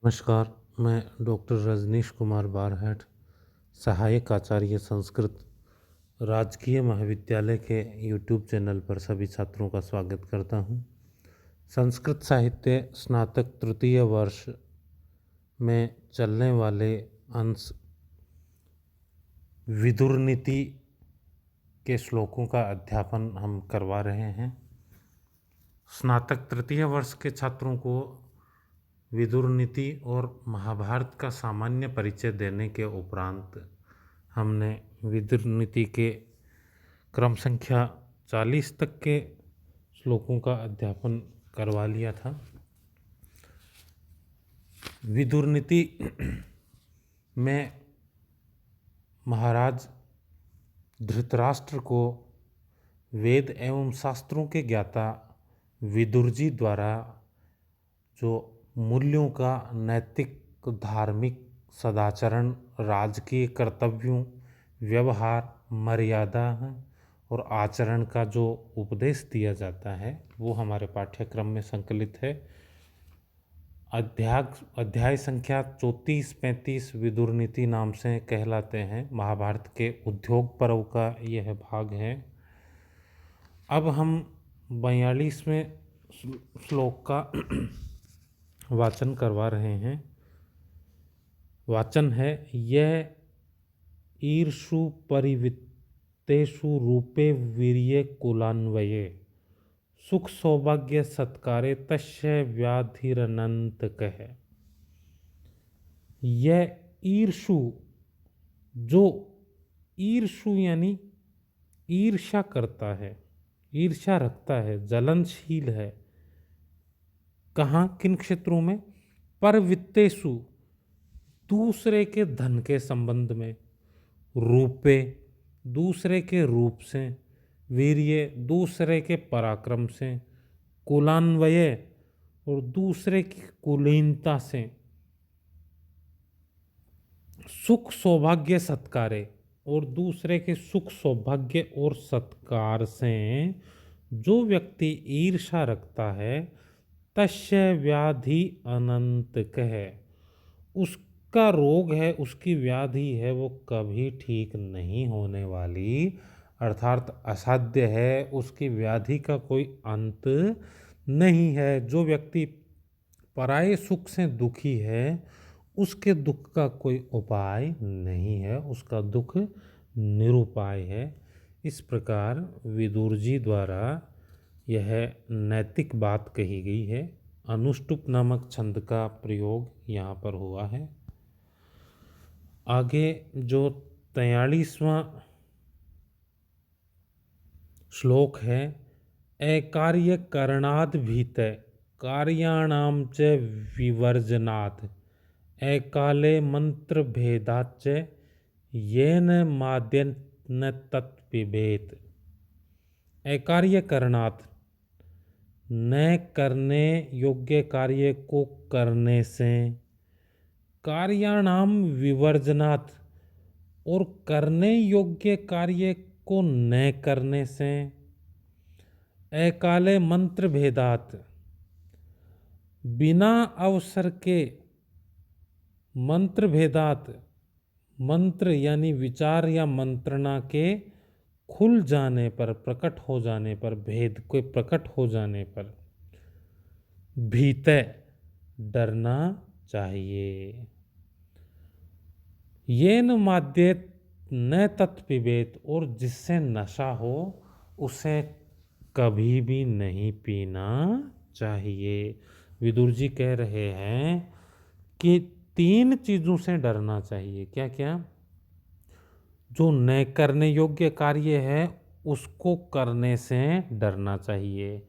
नमस्कार, मैं डॉक्टर रजनीश कुमार बारहट, सहायक आचार्य संस्कृत, राजकीय महाविद्यालय के यूट्यूब चैनल पर सभी छात्रों का स्वागत करता हूं। संस्कृत साहित्य स्नातक तृतीय वर्ष में चलने वाले अंश विदुर नीति के श्लोकों का अध्यापन हम करवा रहे हैं। स्नातक तृतीय वर्ष के छात्रों को विदुर नीति और महाभारत का सामान्य परिचय देने के उपरांत हमने विदुर नीति के क्रम संख्या 40 तक के श्लोकों का अध्यापन करवा लिया था। विदुर नीति में महाराज धृतराष्ट्र को वेद एवं शास्त्रों के ज्ञाता विदुर जी द्वारा जो मूल्यों का नैतिक, धार्मिक, सदाचरण, राजकीय कर्तव्यों, व्यवहार, मर्यादा और आचरण का जो उपदेश दिया जाता है वो हमारे पाठ्यक्रम में संकलित है। अध्याय संख्या 34-35 विदुर नीति नाम से कहलाते हैं। महाभारत के उद्योग पर्व का यह भाग है। अब हम 42वें श्लोक का वाचन करवा रहे हैं। वाचन है, यह ईर्षु परिवित्तेषु रूपे वीर्ये कुलान्वये सुख सौभाग्य सत्कारे तस्य व्याधिरनंत कह। यह ईर्षु, जो ईर्षु यानी ईर्ष्या करता है, ईर्ष्या रखता है, जलनशील है। कहाँ, किन क्षेत्रों में? परवित्तेषु, दूसरे के धन के संबंध में, रूपे, दूसरे के रूप से, वीर्य, दूसरे के पराक्रम से, कुलान्वये और दूसरे की कुलीनता से, सुख सौभाग्य सत्कारे और दूसरे के सुख सौभाग्य और सत्कार से जो व्यक्ति ईर्ष्या रखता है, तस्य व्याधि अनंत कह, उसका रोग है, उसकी व्याधि है, वो कभी ठीक नहीं होने वाली, अर्थात असाध्य है, उसकी व्याधि का कोई अंत नहीं है। जो व्यक्ति पराये सुख से दुखी है, उसके दुख का कोई उपाय नहीं है, उसका दुख निरुपाय है। इस प्रकार विदुर जी द्वारा यह नैतिक बात कही गई है। अनुष्टुप नामक छंद का प्रयोग यहाँ पर हुआ है। आगे जो 43वां श्लोक है, अकार्य करणाद भीत कार्याणाम च विवर्जनात् अकाले मंत्र भेदाच येन माद्यन तत्पिबेत। अकार्य करणात्, न करने योग्य कार्य को करने से, कार्याणाम विवर्जनात् और करने योग्य कार्य को न करने से, अकाले मंत्र भेदात, बिना अवसर के, मंत्र भेदात, मंत्र यानी विचार या मंत्रणा के खुल जाने पर, प्रकट हो जाने पर, भेद के प्रकट हो जाने पर, भीते, डरना चाहिए। येन माद्येत न तत्पिबेत, और जिससे नशा हो उसे कभी भी नहीं पीना चाहिए। विदुर जी कह रहे हैं कि 3 चीजों से डरना चाहिए। क्या क्या? जो न करने योग्य कार्य है उसको करने से डरना चाहिए,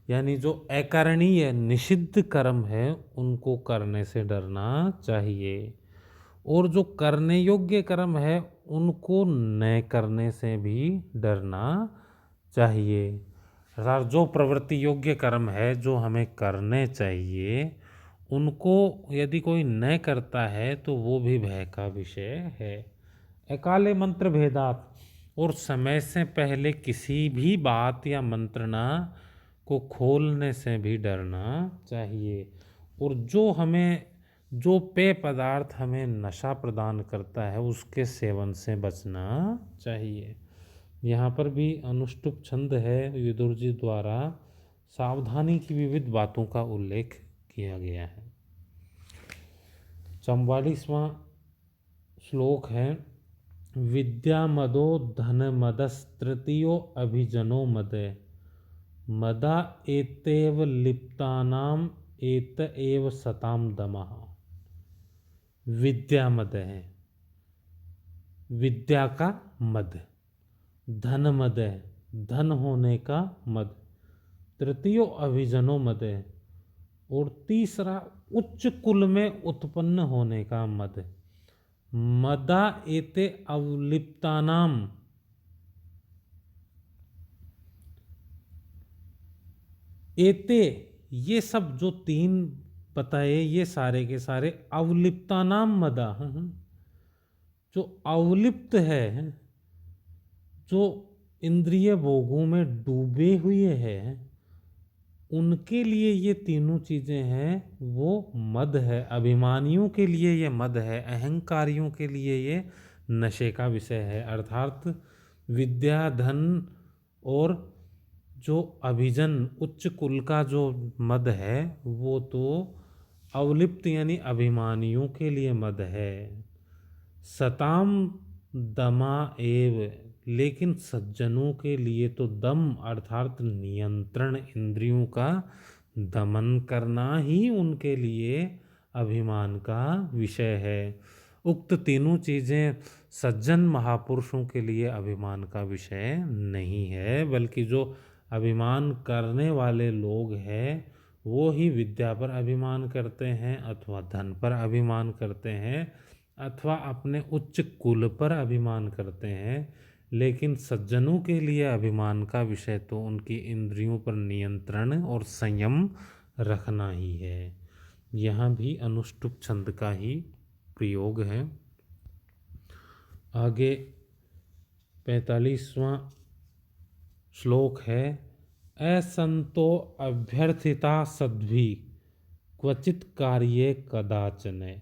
यानी जो अकरणीय निषिद्ध कर्म है उनको करने से डरना चाहिए, और जो करने योग्य कर्म है उनको न करने से भी डरना चाहिए। अर्थात जो प्रवृत्ति योग्य कर्म है जो हमें करने चाहिए, उनको यदि कोई न करता है तो वो भी भय का विषय है। अकाले मंत्र भेदात, और समय से पहले किसी भी बात या मंत्रणा को खोलने से भी डरना चाहिए। और जो हमें जो पेय पदार्थ हमें नशा प्रदान करता है उसके सेवन से बचना चाहिए। यहाँ पर भी अनुष्टुप छंद है, विदुर जी द्वारा सावधानी की विविध बातों का उल्लेख किया गया है। 44वां श्लोक है, विद्या मदो धन मदस्तृतीयो अभिजनो मदे मदा एतेव लिप्तानाम एत एव सताम दमः। विद्या मद है, विद्या का मद, धन मद है, धन होने का मद, तृतीयो अभिजनो मद है, और तीसरा उच्च कुल में उत्पन्न होने का मद। मदा एते अवलिप्तानाम, एते ये सब जो तीन बताए ये सारे के सारे अवलिप्तानाम मदा, जो अवलिप्त है, जो इंद्रिय भोगों में डूबे हुए हैं, उनके लिए ये तीनों चीजें हैं वो मद है। अभिमानियों के लिए ये मद है, अहंकारियों के लिए ये नशे का विषय है। अर्थात विद्या, धन और जो अभिजन उच्च कुल का जो मद है वो तो अवलिप्त यानी अभिमानियों के लिए मद है। सताम दमा एव, लेकिन सज्जनों के लिए तो दम अर्थात नियंत्रण, इंद्रियों का दमन करना ही उनके लिए अभिमान का विषय है। उक्त तीनों चीज़ें सज्जन महापुरुषों के लिए अभिमान का विषय नहीं है, बल्कि जो अभिमान करने वाले लोग हैं वो ही विद्या पर अभिमान करते हैं, अथवा धन पर अभिमान करते हैं, अथवा अपने उच्च कुल पर अभिमान करते हैं। लेकिन सज्जनों के लिए अभिमान का विषय तो उनकी इंद्रियों पर नियंत्रण और संयम रखना ही है। यहाँ भी अनुष्टुप छंद का ही प्रयोग है। आगे 45वां श्लोक है, असंतो अभ्यर्थिता सद्भि क्वचित कार्ये कदाचन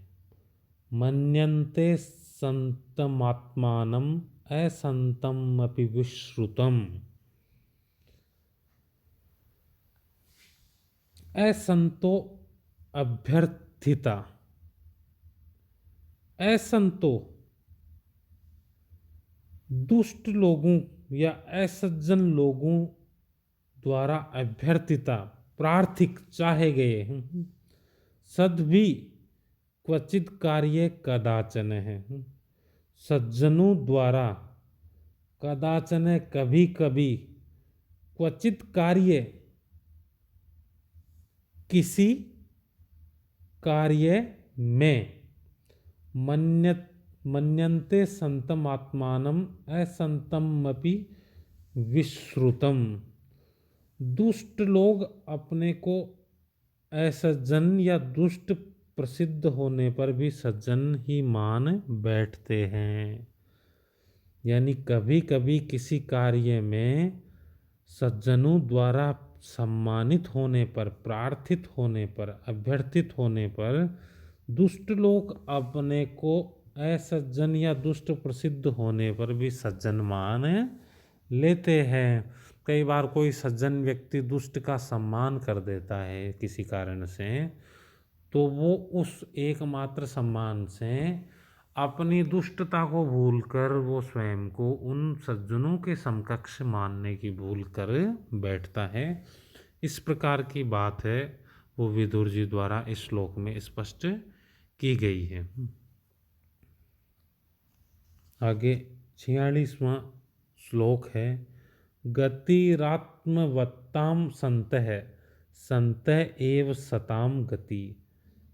मन्यन्ते संतमात्मानम् असंतमपि विश्रुतम्। असंतो अभ्यर्थिता, असंतो दुष्ट लोगों या असज्जन लोगों द्वारा अभ्यर्थिता प्रार्थिक चाहे गए सद्भि क्वचित कार्य कदाचन है, सज्जनों द्वारा कदाचन कभी कभी, क्वचित कार्य किसी कार्य में, मन्यन्ते संतम आत्मानम असंतमपि विश्रुतम। दुष्ट लोग अपने को असज्जन या दुष्ट प्रसिद्ध होने पर भी सज्जन ही मान बैठते हैं। यानी कभी कभी किसी कार्य में सज्जनों द्वारा सम्मानित होने पर, प्रार्थित होने पर, अभ्यर्थित होने पर दुष्ट लोग अपने को असज्जन या दुष्ट प्रसिद्ध होने पर भी सज्जन मान लेते हैं। कई बार कोई सज्जन व्यक्ति दुष्ट का सम्मान कर देता है किसी कारण से, तो वो उस एकमात्र सम्मान से अपनी दुष्टता को भूलकर वो स्वयं को उन सज्जनों के समकक्ष मानने की भूल कर बैठता है। इस प्रकार की बात है वो विदुर जी द्वारा इस श्लोक में स्पष्ट की गई है। आगे 46वां श्लोक है, गतिरात्मवत्ताम संतः संतः एव सताम गति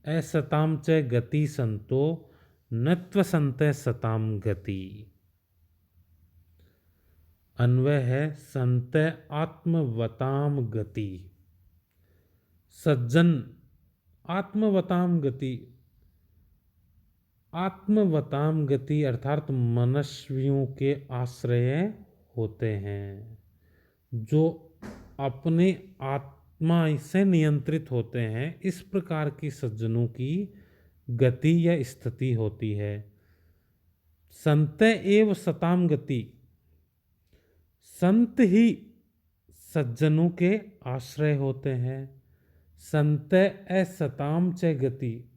असताम च गति संतो नत्व संतः सताम गति। अन्वय है, संतः आत्मवताम गति, सज्जन आत्मवताम गति, आत्मवताम गति अर्थात मनस्वियों के आश्रय होते हैं, जो अपने आत्मा से नियंत्रित होते हैं। इस प्रकार की सज्जनों की गति या स्थिति होती है। संत एव सताम गति, संत ही सज्जनों के आश्रय होते हैं। संत असताम च गति,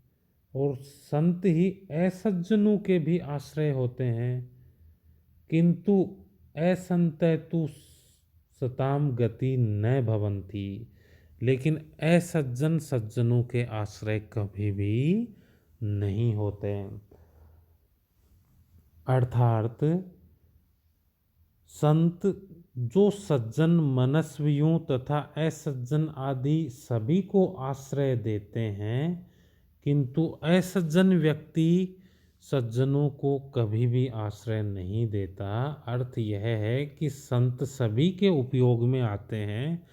और संत ही असज्जनों के भी आश्रय होते हैं। किंतु असंत तु सताम गति न भवंती, लेकिन असज्जन सज्जनों के आश्रय कभी भी नहीं होते। अर्थात संत जो सज्जन मनस्वियों तथा असज्जन आदि सभी को आश्रय देते हैं, किंतु असज्जन व्यक्ति सज्जनों को कभी भी आश्रय नहीं देता। अर्थ यह है कि संत सभी के उपयोग में आते हैं,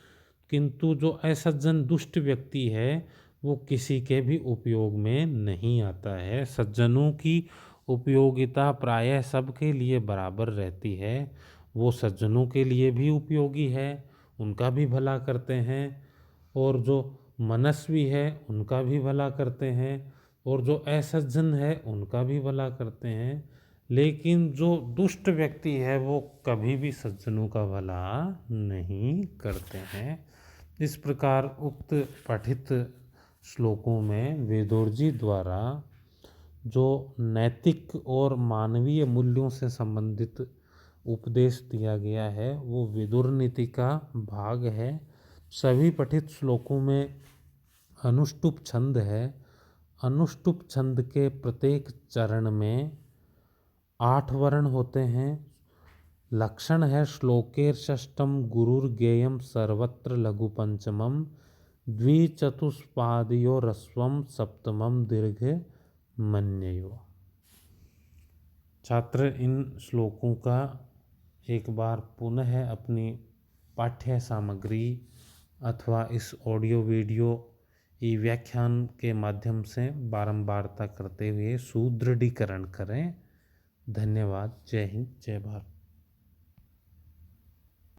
किंतु जो असज्जन दुष्ट व्यक्ति है वो किसी के भी उपयोग में नहीं आता है। सज्जनों की उपयोगिता प्रायः सबके लिए बराबर रहती है। वो सज्जनों के लिए भी उपयोगी है, उनका भी भला करते हैं, और जो मनस्वी है उनका भी भला करते हैं, और जो असज्जन है उनका भी भला करते हैं। लेकिन जो दुष्ट व्यक्ति है वो कभी भी सज्जनों का भला नहीं करते हैं। इस प्रकार उक्त पठित श्लोकों में विदुर जी द्वारा जो नैतिक और मानवीय मूल्यों से संबंधित उपदेश दिया गया है वो विदुर नीति का भाग है। सभी पठित श्लोकों में अनुष्टुप छंद है। अनुष्टुप छंद के प्रत्येक चरण में 8 वर्ण होते हैं। लक्षण है श्लोकेर षष्ठम गुरुर्गेयम सर्वत्र लघु पंचमम द्विचतुष्पादयो रस्वम सप्तमम दीर्घ मन्ययो। छात्र इन श्लोकों का एक बार पुनः अपनी पाठ्य सामग्री अथवा इस ऑडियो वीडियो ई व्याख्यान के माध्यम से बारंबारता करते हुए सुदृढ़ीकरण करें। धन्यवाद। जय हिंद, जय भारत।